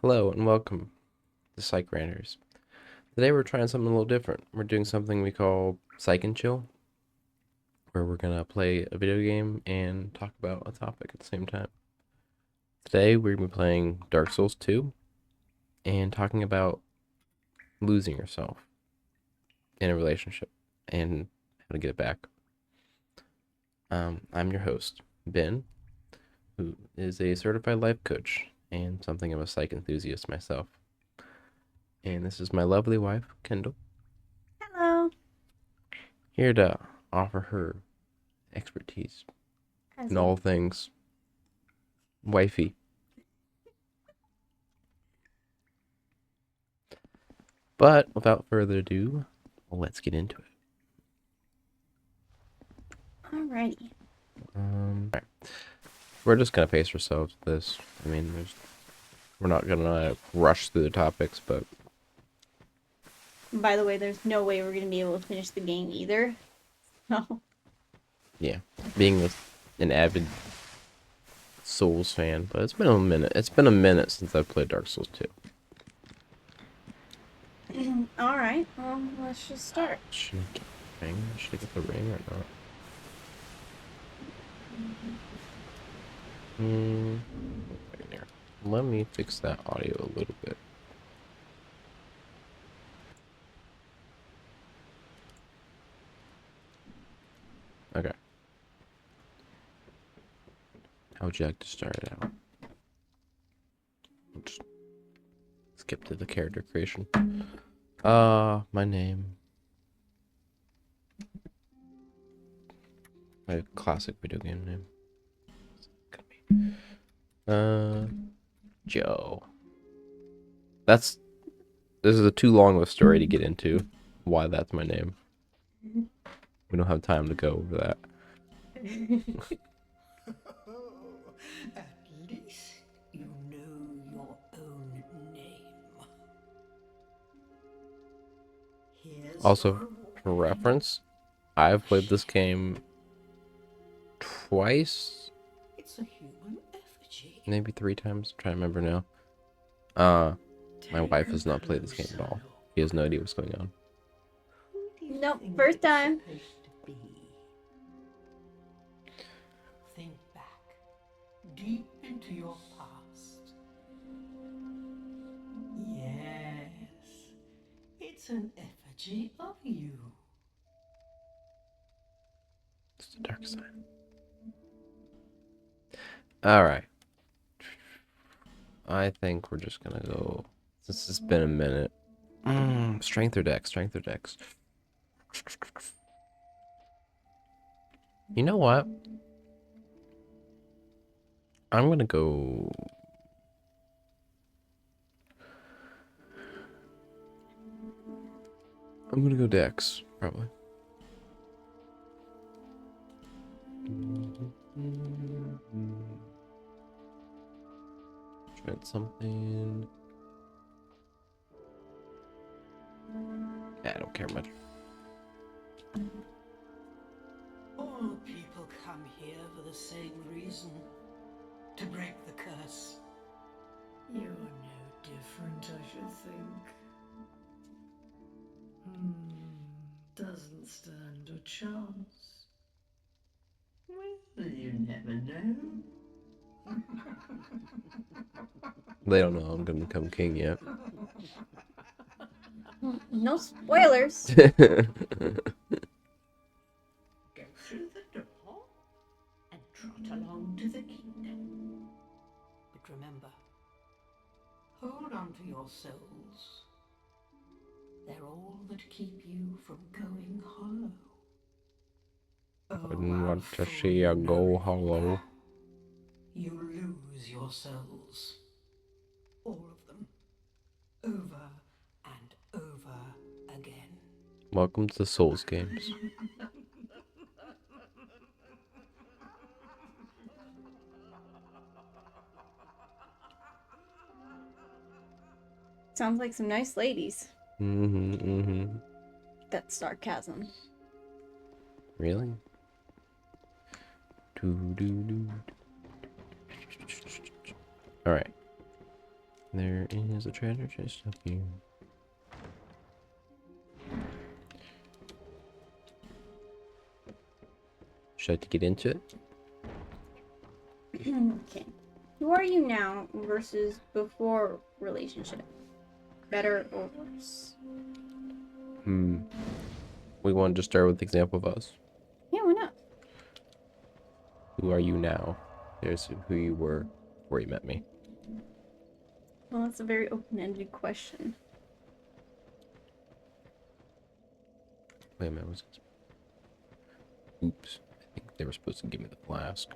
Hello and welcome to Psych. Today we're trying something a little different. We're doing something we call Psych and Chill, where we're gonna play a video game and talk about a topic at the same time. Today we're gonna be playing Dark Souls 2 and talking about losing yourself in a relationship and how to get it back. I'm your host, Ben, who is a certified life coach and something of a psych enthusiast myself. And this is my lovely wife, Kendall, Hello. here to offer her expertise As in all things wifey. But without further ado, let's get into it. Alrighty. Right. We're just gonna pace ourselves with this. I mean, we're not gonna rush through the topics, but By the way, there's no way we're gonna be able to finish the game either. No. yeah, being an avid Souls fan, but it's been a minute. It's been a minute since I've played Dark Souls 2. Alright, let's just start. Should I get the ring? Should I get the ring or not? Right there. Let me fix that audio a little bit. Okay. How would you like to start it out? We'll just skip to the character creation. My name. My classic video game name. Gonna be Joe. This is a too long of a story to get into why that's my name. We don't have time to go over that. At least you know your own name. Here's Also, for reference, I've played this game twice, It's a human effigy. maybe 3 times. I'm trying to remember now. My wife has not played this game at all. She has no idea what's going on. Who do you Nope, think first it's time. supposed to be? Think back, deep into your past. Yes, it's an effigy of you. It's the dark side. Alright. I think we're just gonna go, since it's been a minute. Strength or dex? Strength or dex? You know what? I'm gonna go... I'm gonna go dex, probably. Try something. I don't care much. All people come here for the same reason. To break the curse. You're no different, I should think. Doesn't stand a chance. Well, you never know. They don't know I'm gonna become king yet. No spoilers. Go through the door and trot along to the kingdom. But remember, hold on to your souls. They're all that keep you from going hollow. Wouldn't how want to full see ya you go know it. hollow. You lose your souls. All of them. Over and over again. Welcome to the Souls games. Sounds like some nice ladies. Mm-hmm. That's sarcasm. Really? Alright. There is a treasure chest up here. Should I have to get into it? Okay. Who are you now versus before relationship? Better or worse? We want to start with the example of us. Yeah, why not? Who are you now? There's who you were before you met me. Well, that's a very open-ended question. Wait a minute, what's this? Oops. I think they were supposed to give me the flask.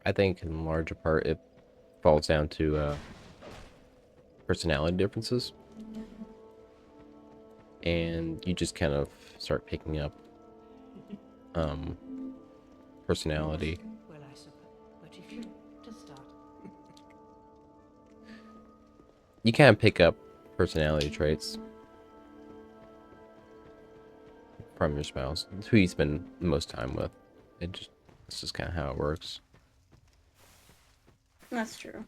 I think in larger part it falls down to personality differences. And you just kind of start picking up personality. Well, I suppose. But if you to start. You kind of pick up personality traits from your spouse. It's who you spend the most time with. It's just kind of how it works. That's true.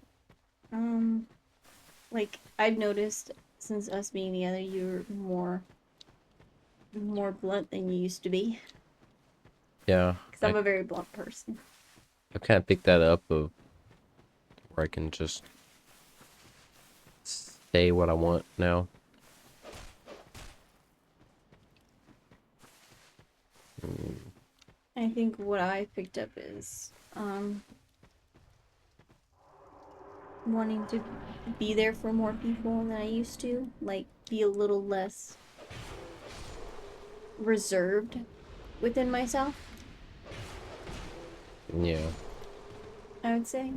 Like I've noticed since us being together, you're more blunt than you used to be. Yeah, Because I'm a very blunt person. I've kind of picked that up of where I can just say what I want now. I think what I picked up is wanting to be there for more people than I used to. Like be a little less reserved within myself, Yeah. I would say.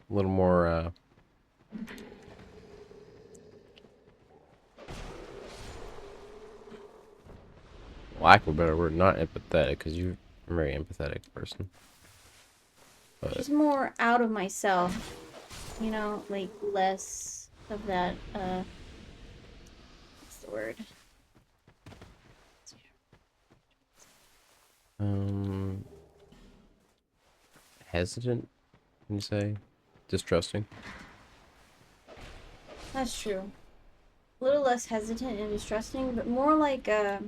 A little more, lack of a better word, not empathetic, because you're a very empathetic person. But Just more out of myself, you know, like less of that, what's the word? hesitant, can you say? Distrusting. That's true. A little less hesitant and distrusting, but more like, I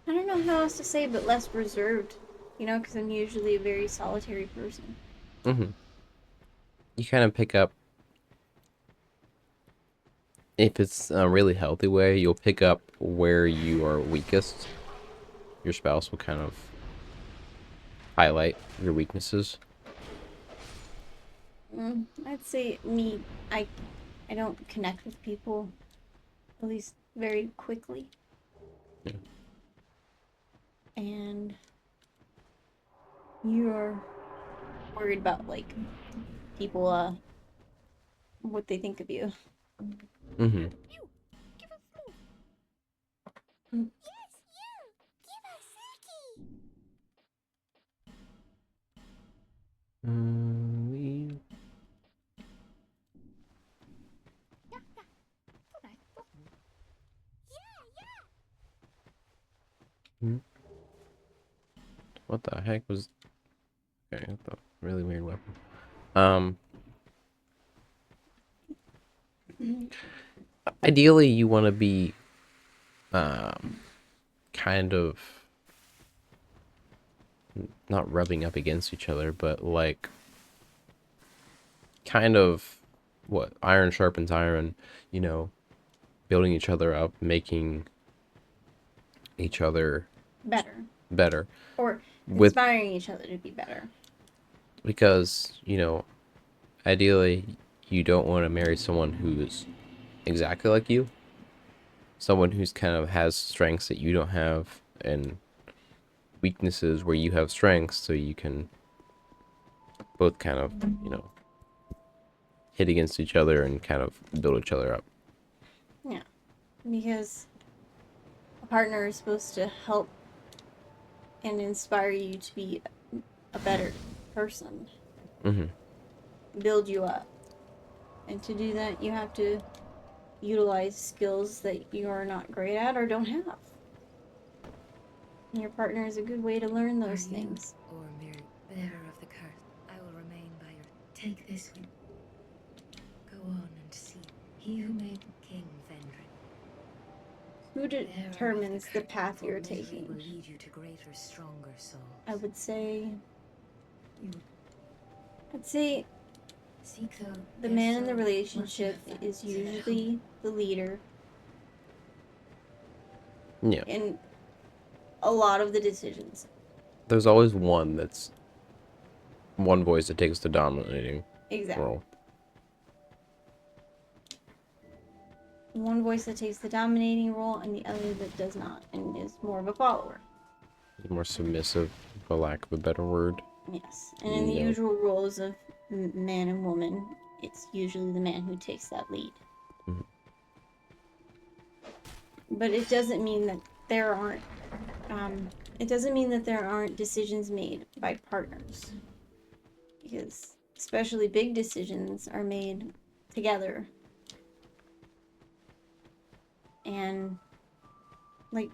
don't know how else to say, but less reserved, you know, because I'm usually a very solitary person. You kind of pick up, if it's a really healthy way, you'll pick up where you are weakest. Your spouse will kind of highlight your weaknesses. I'd say me, I, I don't connect with people, at least very quickly. Yeah. And you're worried about, like, people, what they think of you. Mm-hmm. We... Hmm? What the heck was... Okay, that's a really weird weapon. Ideally, you want to be, kind of not rubbing up against each other, but like, kind of what iron sharpens iron, you know, building each other up, making each other Better. better. Or With inspiring each other to be better. Because, you know, ideally you don't want to marry someone who's exactly like you. Someone who's kind of has strengths that you don't have and weaknesses where you have strengths, so you can both kind of, you know, hit against each other and kind of build each other up. Yeah. Because a partner is supposed to help and inspire you to be a better person, build you up. And to do that, you utilize skills that you are not great at or don't have. And your partner is a good way to learn those things. Or mere bearer of the curse. I will remain by your. Take this one. Go on and see. He who made King Vendrick. Who determines the path you're taking? Will lead you to greater, stronger souls. I would say. You I'd say seek the man in the relationship is usually the leader Yeah. in a lot of the decisions. There's always one voice that takes the dominating Exactly. role. One voice that takes the dominating role and the other that does not and is more of a follower. More submissive, for lack of a better word. Yes. And in the Yeah. usual roles of man and woman, it's usually the man who takes that lead. Mhm. But it doesn't mean that there aren't decisions made by partners, because especially big decisions are made together, and like,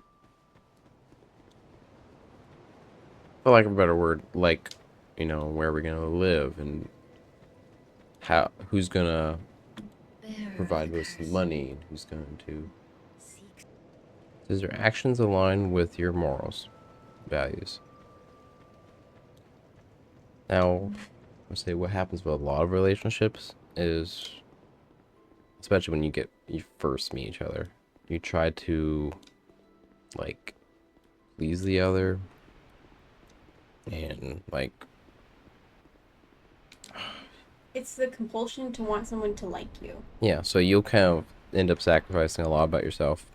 For lack of a better word, like, you know, where are we gonna live and who's gonna provide us money and who's going to. Does your actions align with your morals, values? Now, I say what happens with a lot of relationships is, especially when you first meet each other, you try to, like, please the other, and, like, it's the compulsion to want someone to like you. yeah, so you'll kind of end up sacrificing a lot about yourself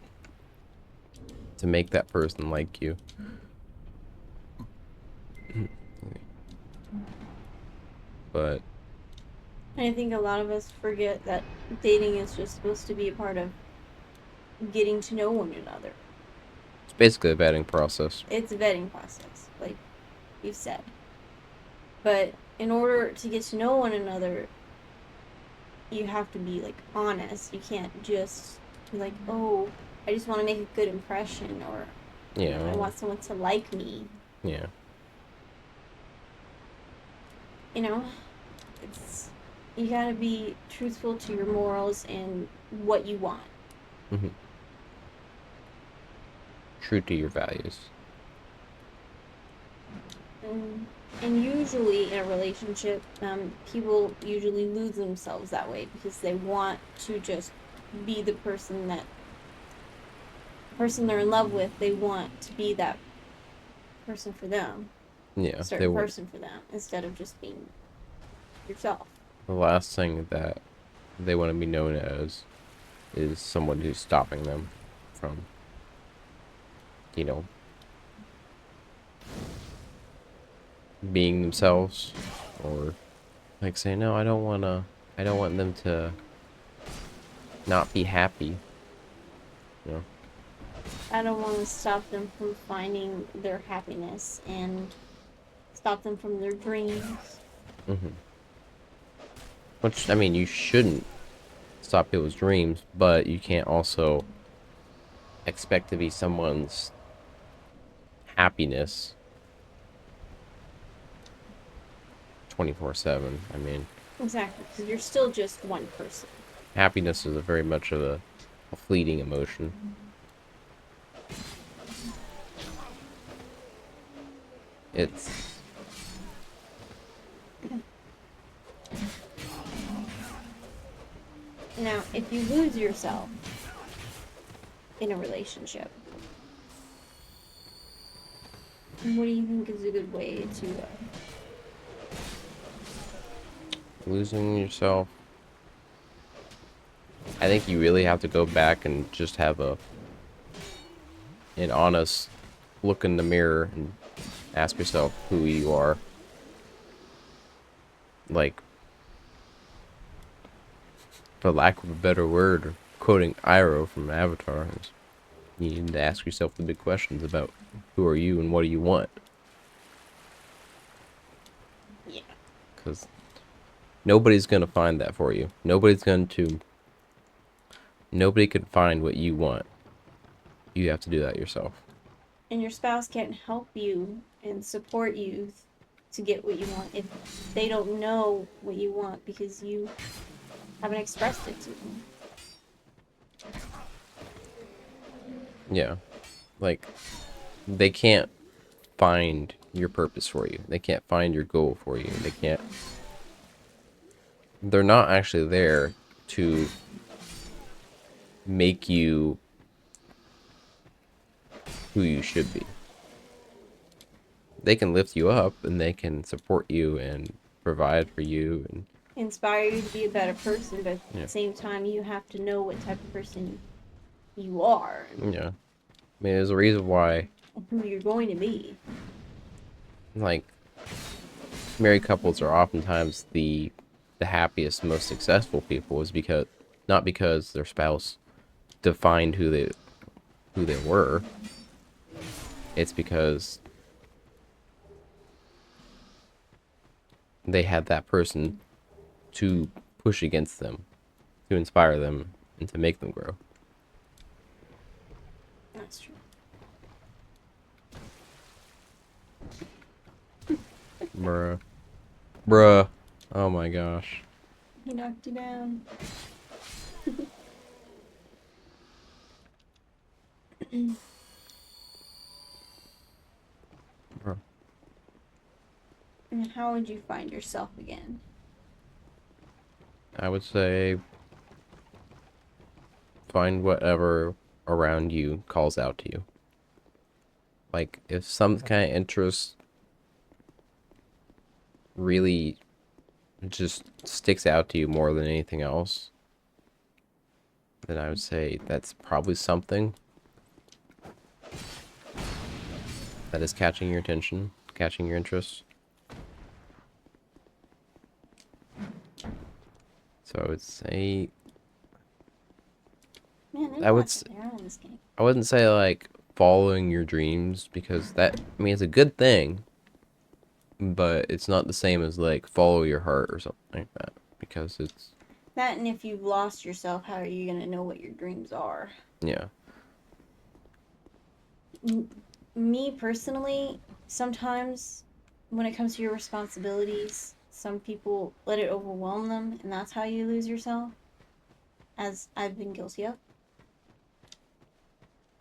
to make that person like you. But And I think a lot of us forget that dating is just supposed to be a part of getting to know one another. it's basically a vetting process. It's a vetting process, like you said. But in order to get to know one another, you have to be, like, honest. You can't just be like, oh, I just want to make a good impression, or Yeah. I want someone to like me. Yeah. You know, you gotta be truthful to your morals and what you want. Mm-hmm. True to your values. And usually in a relationship, people usually lose themselves that way because they want to just be the person they're in love with. They want to be that person for them. Yeah. A certain person for them, instead of just being yourself. The last thing that they want to be known as is someone who's stopping them from, you know, being themselves, or like saying, no, I don't want them to not be happy. You know? I don't want to stop them from finding their happiness and stop them from their dreams. Mm-hmm. Which, I mean, you shouldn't stop people's dreams, but you can't also expect to be someone's happiness 24/7. I mean, exactly, because you're still just one person. happiness is very much of a fleeting emotion. It's Now, if you lose yourself in a relationship, what do you think is a good way to losing yourself. I think you really have to go back and just have an honest look in the mirror and ask yourself who you are. Like, for lack of a better word, or quoting Iroh from Avatar, you need to ask yourself the big questions about who are you and what do you want. Yeah. Because nobody's going to find that for you. Nobody's going to Nobody can find what you want. You have to do that yourself. And your spouse can't help you and support you to get what you want if they don't know what you want because you haven't expressed it to them. Yeah. Like, they can't find your purpose for you. They can't find your goal for you. They can't. They're not actually there to make you who you should be. They can lift you up and they can support you and provide for you and Inspire you to be a better person, but at the same time, you have to know what type of person you are yeah. I mean, there's a reason why, and who you're going to be. like, married couples are oftentimes the happiest, most successful people is because not because their spouse defined who they were. It's because they had that person to push against them, to inspire them, and to make them grow. That's true. Bruh. Bruh. Oh my gosh. He knocked you down. Bruh. And how would you find yourself again? I would say find whatever around you calls out to you. Like, if some kind of interest really just sticks out to you more than anything else, then I would say that's probably something that is catching your attention, catching your interest. So I would say Man, there's I would lots of arrow in this game. I wouldn't say like following your dreams because that, I mean, it's a good thing, but it's not the same as like follow your heart or something like that because it's That, and if you've lost yourself, how are you going to know what your dreams are? yeah. Me personally, sometimes when it comes to your responsibilities, some people let it overwhelm them, and that's how you lose yourself, as I've been guilty of.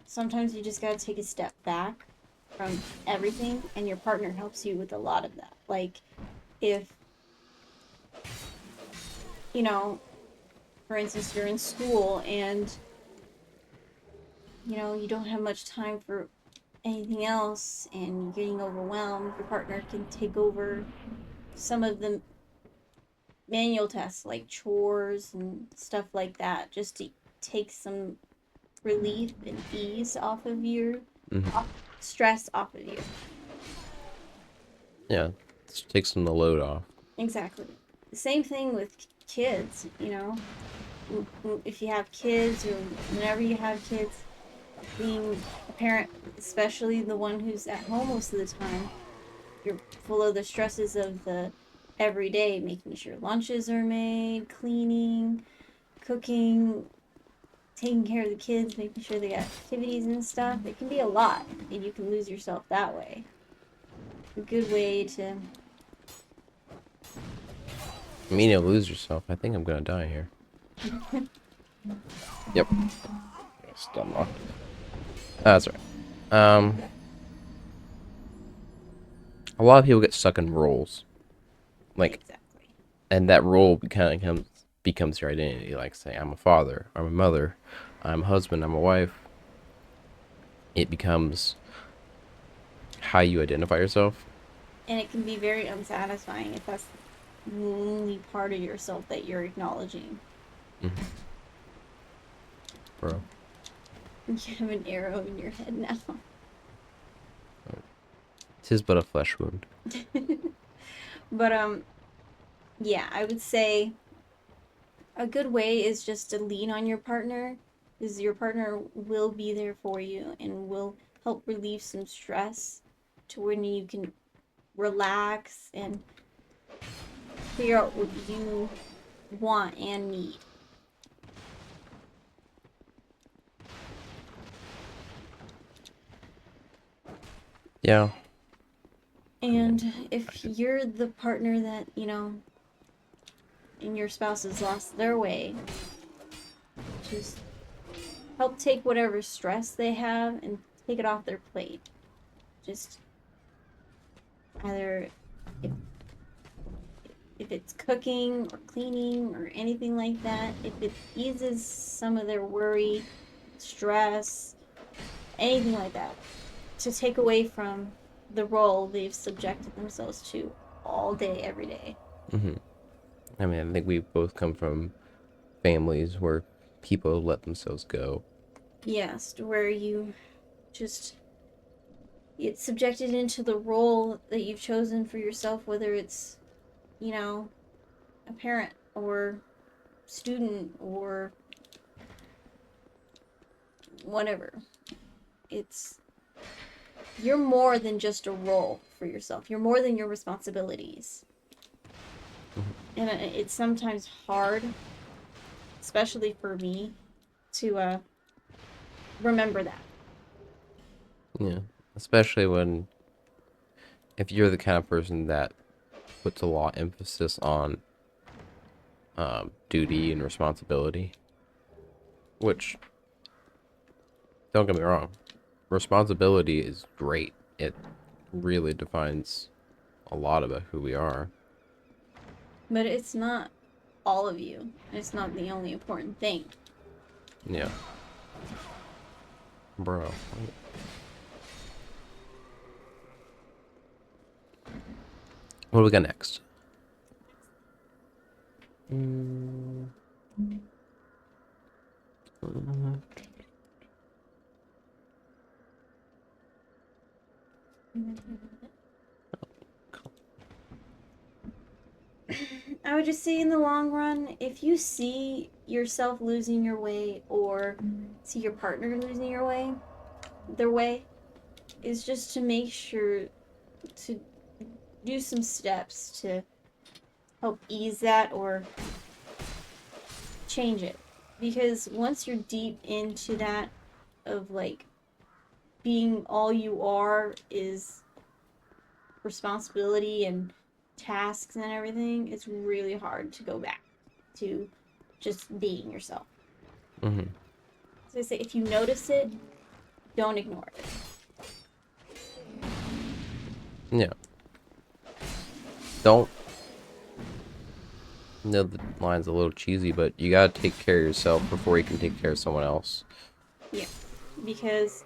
Sometimes you just gotta take a step back from everything, and your partner helps you with a lot of that. Like, if, you know, for instance, you're in school and, you know, you don't have much time for anything else and you're getting overwhelmed, your partner can take over some of the manual tasks like chores and stuff like that just to take some relief and ease off of your stress off of you. Yeah, just takes some of the load off. Exactly. The same thing with kids, you know. If you have kids or whenever you have kids, being a parent, especially the one who's at home most of the time, you're full of the stresses of the everyday, making sure lunches are made, cleaning, cooking, taking care of the kids, making sure they got activities and stuff. It can be a lot, and you can lose yourself that way. A good way to... I mean, you'll lose yourself. I think I'm gonna die here. Yep. Still locked. That's right. A lot of people get stuck in roles, like, Exactly. and that role kind of becomes your identity. Like, say, I'm a father, I'm a mother, I'm a husband, I'm a wife. It becomes how you identify yourself. And it can be very unsatisfying if that's the only part of yourself that you're acknowledging. Bro. You have an arrow in your head now. 'Tis but a flesh wound. But yeah, I would say a good way is just to lean on your partner, because your partner will be there for you and will help relieve some stress to when you can relax and figure out what you want and need. Yeah. And if you're the partner that, you know, and your spouse has lost their way, just help take whatever stress they have and take it off their plate. Just either if, if it's cooking or cleaning or anything like that, if it eases some of their worry, stress, anything like that, to take away from the role they've subjected themselves to all day, every day. Hmm. I mean, I think we both come from families where people let themselves go. Yes, where you just get subjected into the role that you've chosen for yourself, whether it's, you know, a parent or student or whatever. It's you're more than just a role for yourself. You're more than your responsibilities. And it's sometimes hard, especially for me, to remember that. Yeah. Especially when, if you're the kind of person that puts a lot of emphasis on duty and responsibility, which, don't get me wrong, responsibility is great. It really defines a lot about who we are. But it's not all of you. It's not the only important thing. Yeah. Bro. What do we got next? Mm. I would just say in the long run, if you see yourself losing your way or see your partner losing their way, is just to make sure to do some steps to help ease that or change it. Because once you're deep into that of like being all you are is responsibility and tasks and everything, it's really hard to go back to just being yourself. Mm-hmm. So I say if you notice it, don't ignore it. Yeah. Don't. No, the line's a little cheesy, but you gotta take care of yourself before you can take care of someone else. Yeah. Because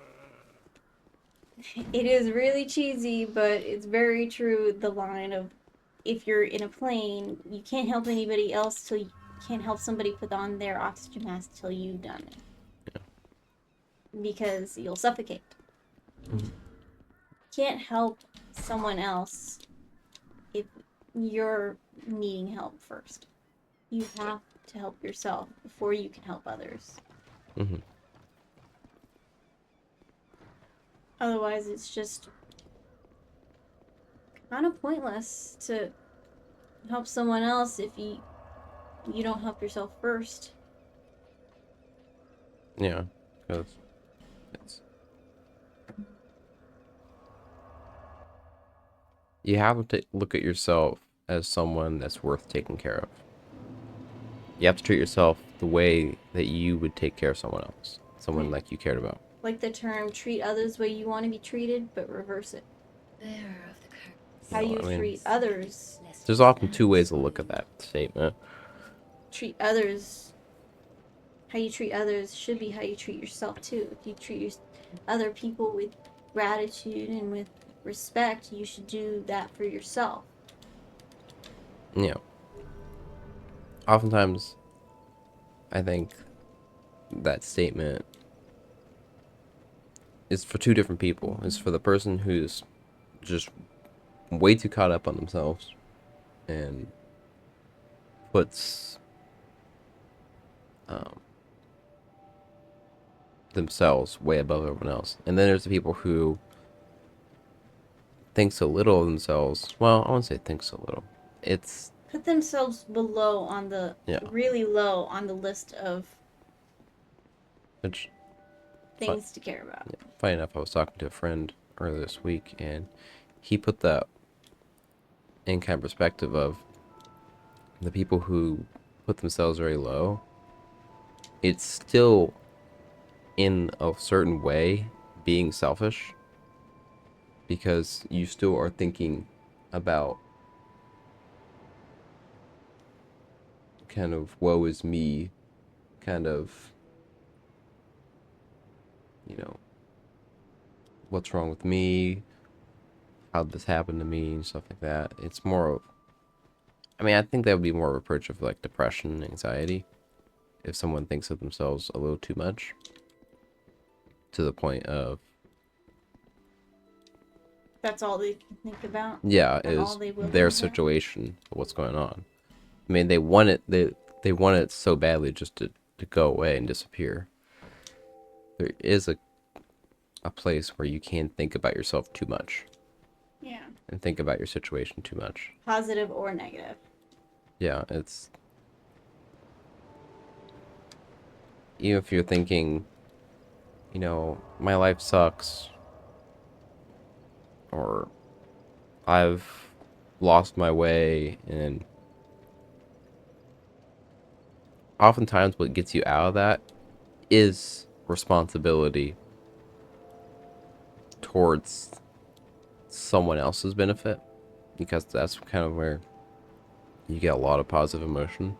it is really cheesy, but it's very true. The line of if you're in a plane, you can't help anybody else till you can't help somebody put on their oxygen mask till you've done it. Because you'll suffocate. Mhm. Can't help someone else if you're needing help first. You have to help yourself before you can help others. Mm-hmm. Otherwise, it's just kind of pointless to help someone else if you don't help yourself first. Yeah, because it's, you have to look at yourself as someone that's worth taking care of. You have to treat yourself the way that you would take care of someone else, someone like you cared about. Like the term treat others the way you want to be treated, but reverse it. Bearer of the curse. How you I mean, treat others. there's often two ways to look at that statement. Treat others. How you treat others should be how you treat yourself too. If you treat other people with gratitude and with respect, you should do that for yourself. Yeah. Oftentimes, I think that statement is for two different people. It's for the person who's just way too caught up on themselves and puts um, themselves way above everyone else. And then there's the people who think so little of themselves. Well, I won't say think so little. It's, Put themselves below on the yeah, really low on the list of which, things to care about. yeah, funny enough, I was talking to a friend earlier this week, and he put that in kind of perspective of the people who put themselves very low. It's still, in a certain way, being selfish, because you still are thinking about kind of woe is me, kind of, you know, what's wrong with me, how'd this happen to me, and stuff like that. It's more of, I mean, I think that would be more of a approach of like depression and anxiety if someone thinks of themselves a little too much to the point of, That's all they can think about. yeah, And all is they will their think about. situation, what's going on. I mean, they want it, they want it so badly just to go away and disappear. There is a place where you can think about yourself too much Yeah. and think about your situation too much. Positive or negative. Yeah, it's, even if you're thinking, you know, my life sucks, or I've lost my way, and oftentimes what gets you out of that is responsibility towards someone else's benefit, because that's kind of where you get a lot of positive emotion,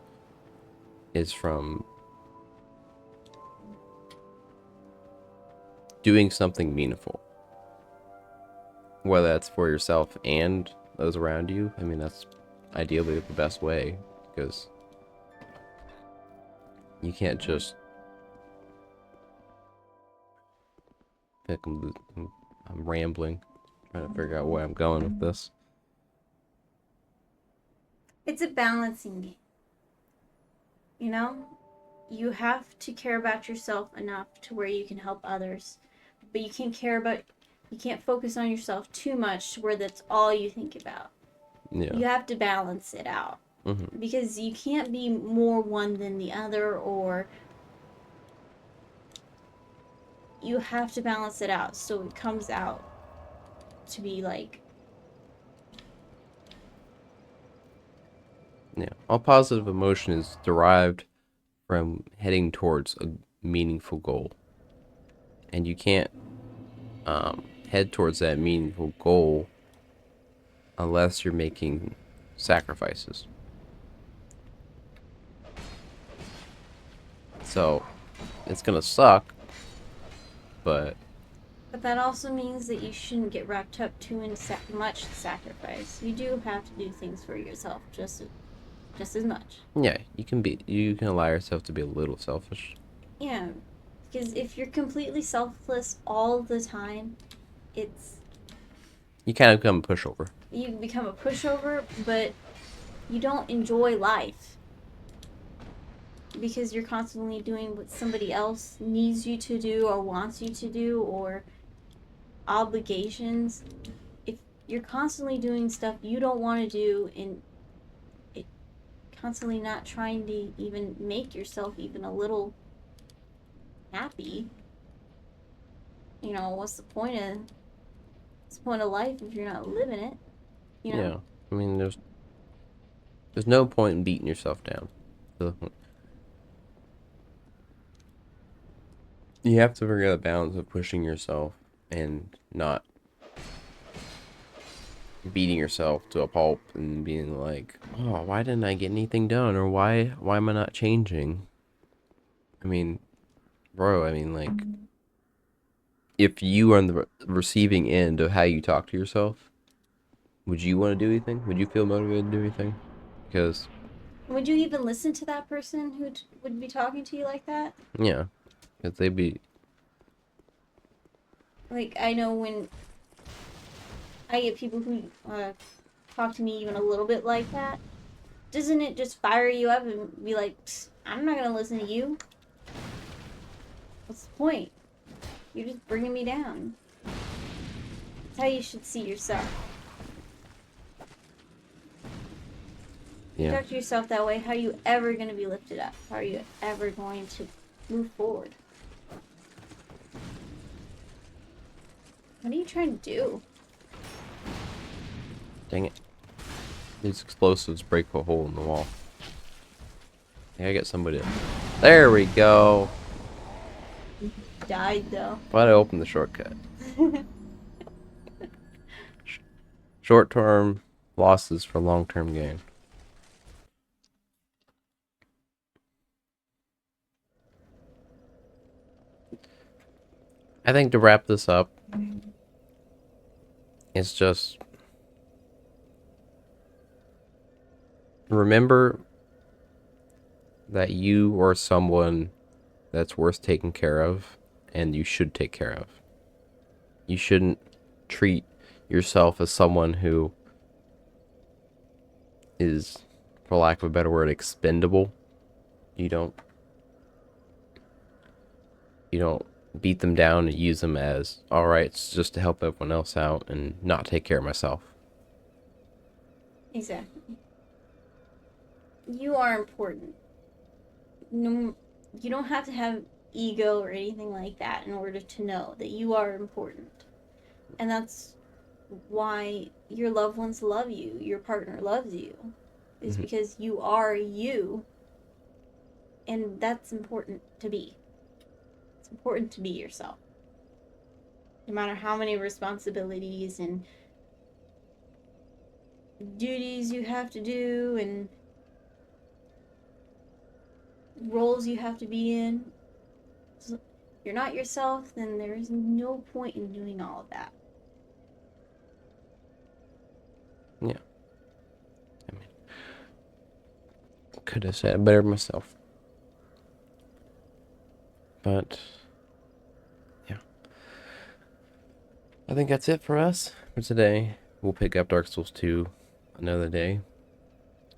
is from doing something meaningful, whether that's for yourself and those around you. I mean, that's ideally the best way, because you can't just pick. I'm rambling, trying to figure out where I'm going with this. It's a balancing game. You know? You have to care about yourself enough to where you can help others. But you can't focus on yourself too much to where that's all you think about. Yeah. You have to balance it out. Mm-hmm. Because you can't be more one than the other, or you have to balance it out so it comes out to be like, Yeah. All positive emotion is derived from heading towards a meaningful goal, and you can't head towards that meaningful goal unless you're making sacrifices. So it's gonna suck, but but that also means that you shouldn't get wrapped up too in much sacrifice. You do have to do things for yourself just as much. yeah, you can allow yourself to be a little selfish. Yeah, because if you're completely selfless all the time, it's You kind of become a pushover. you become a pushover, but you don't enjoy life because you're constantly doing what somebody else needs you to do or wants you to do, or obligations. If you're constantly doing stuff you don't want to do, and it constantly not trying to even make yourself even a little happy, you know, what's the point of life if you're not living it, you know? Yeah, I mean, there's no point in beating yourself down. So, you have to figure out a balance of pushing yourself and not beating yourself to a pulp and being like, oh, why didn't I get anything done, or why am I not changing? I mean, bro, I mean, like, if you are on the receiving end of how you talk to yourself, would you want to do anything? Would you feel motivated to do anything? Because, Would you even listen to that person who would be talking to you like that? yeah, because they'd be, Like, I know when I get people who talk to me even a little bit like that, doesn't it just fire you up and be like, I'm not gonna listen to you? What's the point? You're just bringing me down. That's how you should see yourself. You yeah. talk to yourself that way, how are you ever going to be lifted up? How are you ever going to move forward? What are you trying to do? Dang it. These explosives break a hole in the wall. I get somebody. There we go. Died though. Why'd I open the shortcut? Short-term losses for long-term gain. I think to wrap this up, it's just remember that you are someone that's worth taking care of, and you should take care of. You shouldn't treat yourself as someone who is, for lack of a better word, expendable. You don't beat them down and use them as, all right, it's just to help everyone else out and not take care of myself. Exactly. You are important. No, you don't have to have ego or anything like that in order to know that you are important. And that's why your loved ones love you, your partner loves you, is because you are you. And that's important to be. It's important to be yourself. No matter how many responsibilities and duties you have to do and roles you have to be in. So if you're not yourself, then there is no point in doing all of that. Yeah. I mean, could have said it better myself. But, yeah. I think that's it for us for today. We'll pick up Dark Souls 2 another day.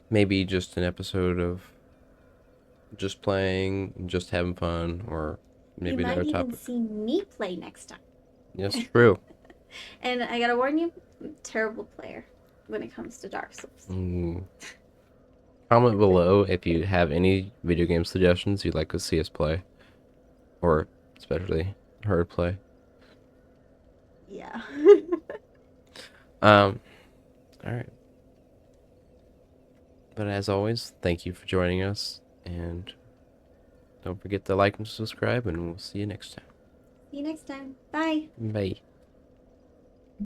Maybe just an episode of just playing, just having fun, or maybe you might another even topic. see me play next time. Yes, true. And I gotta warn you, I'm a terrible player when it comes to Dark Souls. Comment below if you have any video game suggestions you'd like to see us play, or especially her play. Yeah. All right. But as always, thank you for joining us, and don't forget to like and subscribe, and we'll see you next time. See you next time. Bye. Bye.